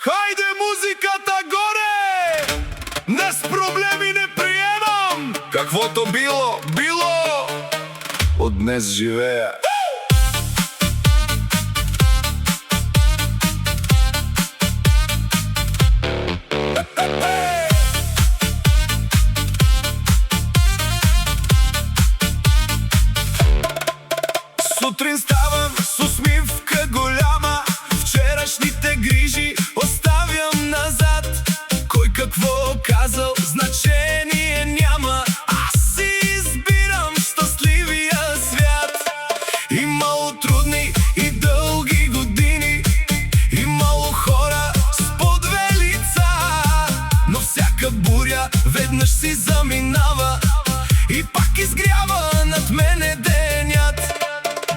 Хайде музиката горе! Днес проблеми не приемам! Каквото било, било! От днес живея. Сутрин ставам с усмивка голяма, вчерашните грижи оставям назад. Кой какво казал, значение няма, аз си избирам щастливия свят. Имало трудни и дълги години, имало хора с по две лица, но всяка буря веднъж си заминава и пак изгрява над мене денят.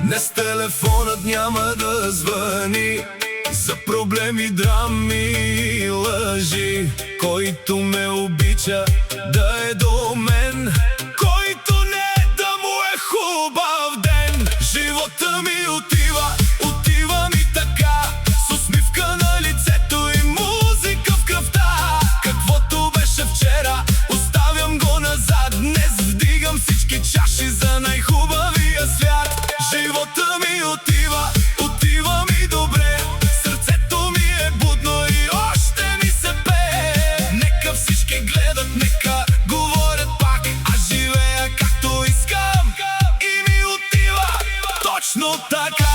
Днес телефонът няма да звъни за проблеми, драми и лъжи. Който ме обича да е до мен, който не да му е хубав ден. Живота ми отива, отива ми така, с усмивка на лицето и музика в кръвта. Каквото беше вчера, оставям го назад. Днес вдигам всички чаши за най-хубавия свят. Живота ми отива, отива ми добре, сърцето ми е будно и още ми се пее. Нека всички гледат, нека говорят пак, аз живея както искам и ми отива точно така.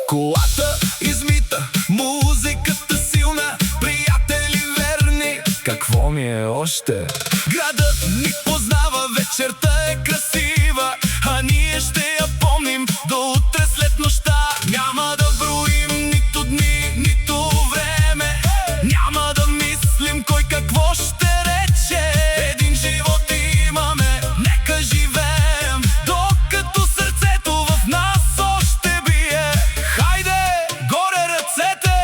Колата измита, музиката силна, приятели верни, какво ми е още? Градът ни познава, вечерта е красива, а ние ще я помним до утре след нощта. Няма да броим нито дни, нито време, няма да мислим кой какво ще рече. Един живот имаме, нека живеем, докато сърцето в нас още бие. Хайде, горе ръцете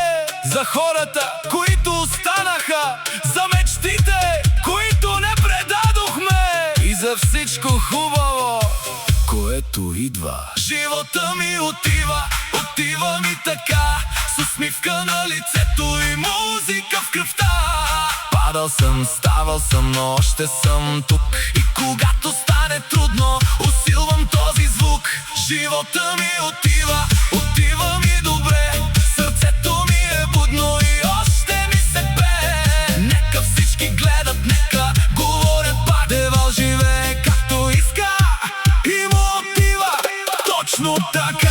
за хората, които останаха, за мечтите, които не предадохме, и за всичко хубаво, което идва. Живота ми отива, отива ми така, с усмивка на лицето и музика в кръвта. Падал съм, ставал съм, но още съм тук, и когато стане трудно, усилвам този звук. Живота ми отива, отива ми добре, сърцето ми е будно и още ми се пее. Нека всички гледат, нека говорят пак, Девал живее както иска и му отива точно така.